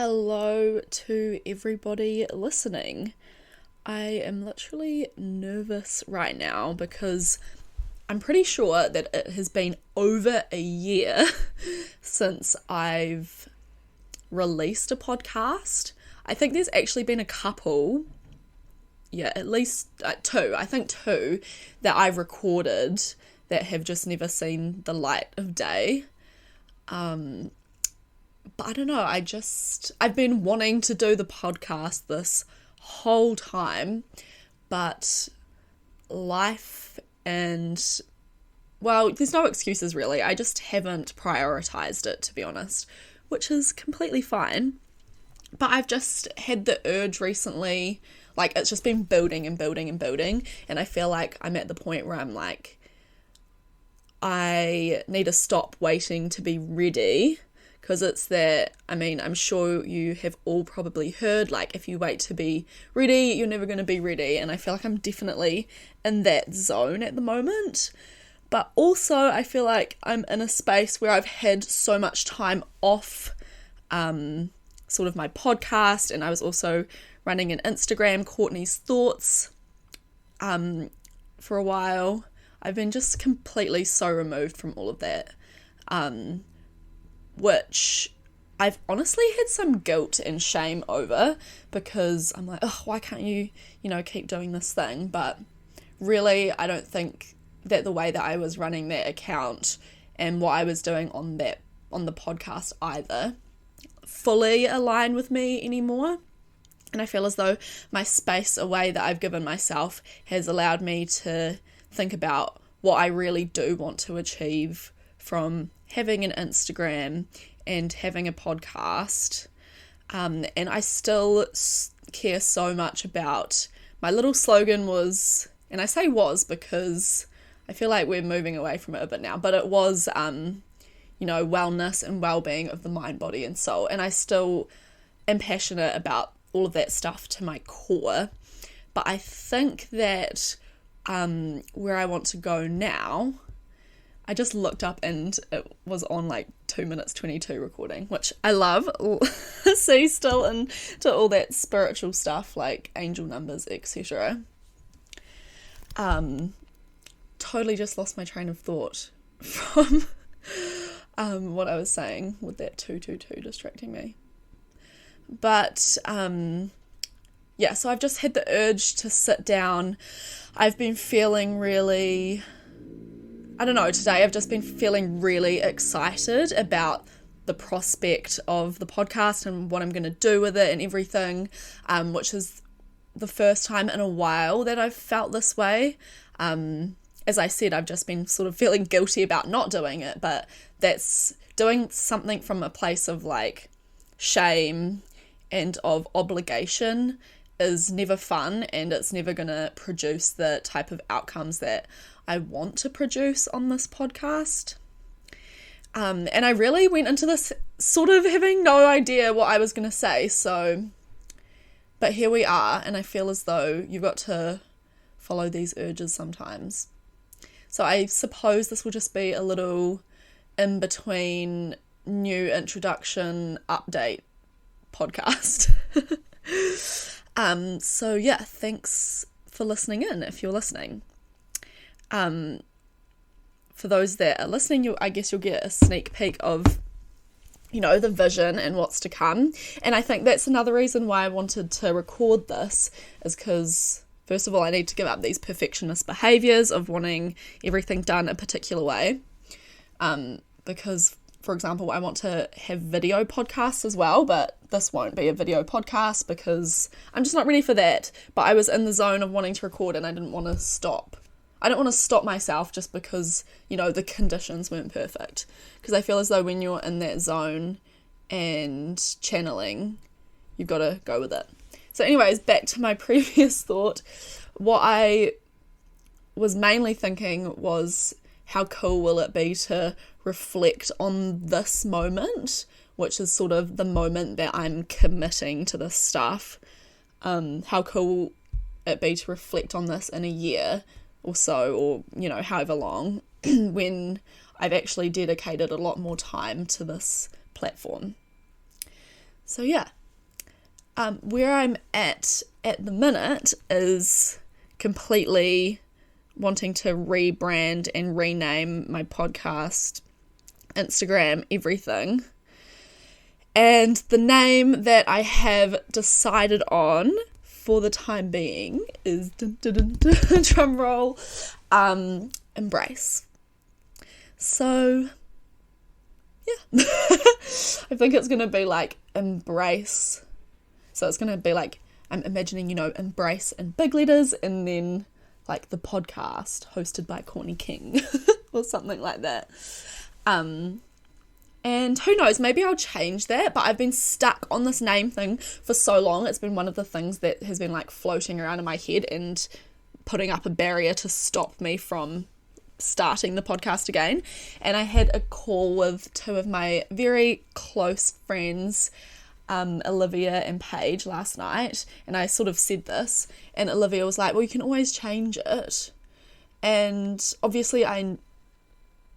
Hello to everybody listening. I am literally nervous right now because I'm pretty sure that it has been over a year since I've released a podcast. I think there's actually been a couple, at least two, I think two, that I've recorded that have just never seen the light of day. But I don't know, I've been wanting to do the podcast this whole time, but life and, well, there's no excuses really. I just haven't prioritized it, to be honest, which is completely fine. But I've just had the urge recently, like it's just been building and building and building, and I feel like I'm at the point where I'm like, I need to stop waiting to be ready. Because it's that, I'm sure you have all probably heard, like, if you wait to be ready, you're never going to be ready. And I feel like I'm definitely in that zone at the moment. But also, I feel like I'm in a space where I've had so much time off sort of my podcast. And I was also running an Instagram, Courtney's Thoughts, for a while. I've been just completely so removed from all of that. Which I've honestly had some guilt and shame over, because I'm like, oh, why can't you, keep doing this thing? But really, I don't think that the way that I was running that account and what I was doing on the podcast either fully align with me anymore. And I feel as though my space away that I've given myself has allowed me to think about what I really do want to achieve from having an Instagram and having a podcast. And I still care so much about, my little slogan was, and I say was because I feel like we're moving away from it a bit now, but it was, wellness and well-being of the mind, body and soul. And I still am passionate about all of that stuff to my core. But I think that where I want to go now, I just looked up and it was on like 2 minutes 22 recording, which I love. See, still into all that spiritual stuff like angel numbers, etc. Totally just lost my train of thought from what I was saying with that 222 distracting me. But so I've just had the urge to sit down. I've been feeling really, today I've just been feeling really excited about the prospect of the podcast and what I'm going to do with it and everything, which is the first time in a while that I've felt this way. As I said, I've just been sort of feeling guilty about not doing it, but that's doing something from a place of like shame and of obligation is never fun, and it's never going to produce the type of outcomes that I want to produce on this podcast. And I really went into this sort of having no idea what I was going to say. But here we are, and I feel as though you've got to follow these urges sometimes. So I suppose this will just be a little in between new introduction update podcast. Thanks for listening in if you're listening. For those that are listening, I guess you'll get a sneak peek of, the vision and what's to come. And I think that's another reason why I wanted to record this, is because, first of all, I need to give up these perfectionist behaviours of wanting everything done a particular way. Because, for example, I want to have video podcasts as well, but this won't be a video podcast because I'm just not ready for that. But I was in the zone of wanting to record and I didn't want to stop. I don't want to stop myself just because, the conditions weren't perfect. Because I feel as though when you're in that zone and channeling, you've got to go with it. So anyways, back to my previous thought. What I was mainly thinking was, how cool will it be to reflect on this moment, which is sort of the moment that I'm committing to this stuff. How cool will it be to reflect on this in a year or so, or, however long, when I've actually dedicated a lot more time to this platform. So yeah, where I'm at the minute is completely wanting to rebrand and rename my podcast, Instagram, everything. And the name that I have decided on for the time being is, drum roll, Embrace. So, yeah. I think it's going to be like Embrace. So it's going to be like, I'm imagining, Embrace in big letters, and then like the podcast hosted by Courtney King or something like that. And who knows, maybe I'll change that, but I've been stuck on this name thing for so long. It's been one of the things that has been like floating around in my head and putting up a barrier to stop me from starting the podcast again. And I had a call with two of my very close friends, Olivia and Paige, last night, and I sort of said this, and Olivia was like, well, you can always change it. And obviously I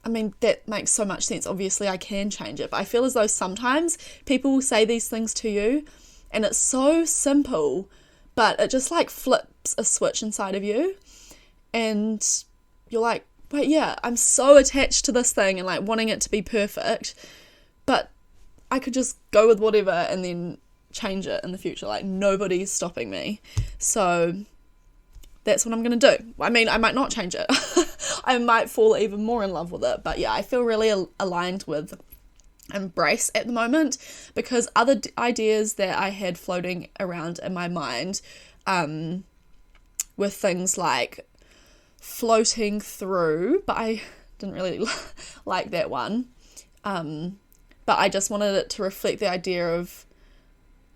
mean, that makes so much sense. Obviously, I can change it. But I feel as though sometimes people will say these things to you and it's so simple, but it just like flips a switch inside of you. And you're like, wait, yeah, I'm so attached to this thing and like wanting it to be perfect. But I could just go with whatever and then change it in the future. Like, nobody's stopping me. So that's what I'm going to do. I mean, I might not change it. I might fall even more in love with it. But yeah, I feel really aligned with Embrace at the moment, because other ideas that I had floating around in my mind were things like floating through, but I didn't really like that one. But I just wanted it to reflect the idea of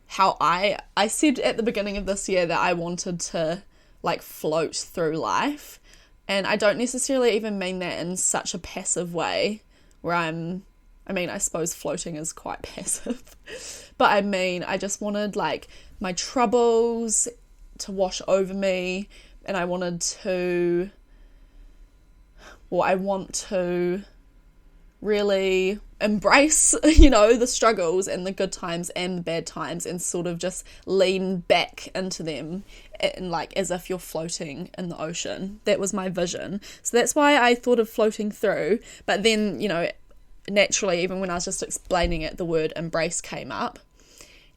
how I said at the beginning of this year that I wanted to like float through life, and I don't necessarily even mean that in such a passive way where I suppose floating is quite passive, but I mean, I just wanted like my troubles to wash over me, and I want to really embrace, the struggles and the good times and the bad times, and sort of just lean back into them, and like as if you're floating in the ocean. That was my vision. So that's why I thought of floating through. But then, naturally, even when I was just explaining it, the word embrace came up.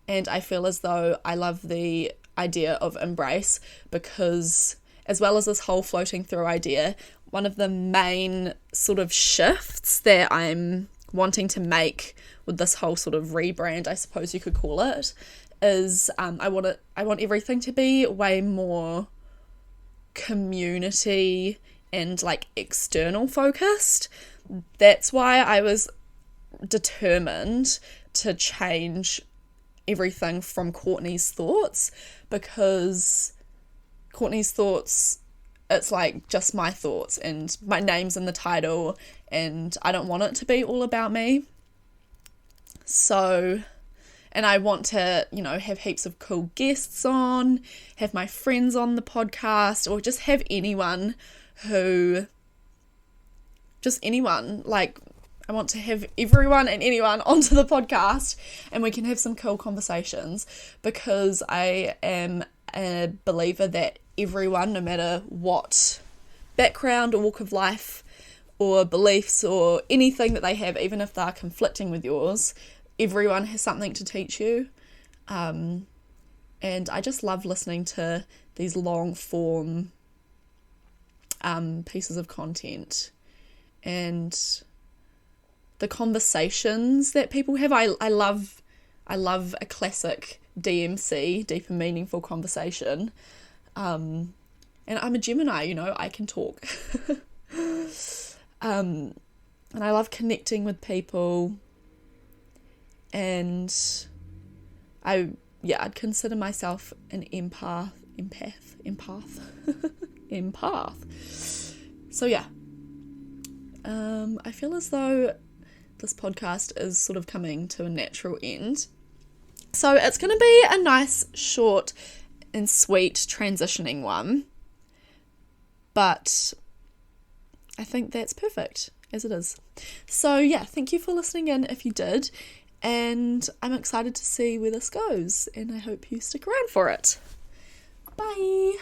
And I feel as though I love the idea of embrace, because as well as this whole floating through idea, one of the main sort of shifts that I'm wanting to make with this whole sort of rebrand, I suppose you could call it, is I want everything to be way more community and like external focused. That's why I was determined to change everything from Courtney's thoughts, because Courtney's thoughts, it's like just my thoughts and my name's in the title, and I don't want it to be all about me. So, and I want to, have heaps of cool guests on, have my friends on the podcast, or just have anyone, like I want to have everyone and anyone onto the podcast, and we can have some cool conversations, because I am a believer that everyone, no matter what background or walk of life or beliefs or anything that they have, even if they're conflicting with yours, everyone has something to teach you. And I just love listening to these long form pieces of content and the conversations that people have. I love a classic DMC, deep and meaningful conversation. And I'm a Gemini, I can talk. And I love connecting with people, and I'd consider myself an empath. So yeah, I feel as though this podcast is sort of coming to a natural end. So it's going to be a nice, short and sweet transitioning one. But I think that's perfect as it is. So yeah, thank you for listening in if you did. And I'm excited to see where this goes, and I hope you stick around for it. Bye!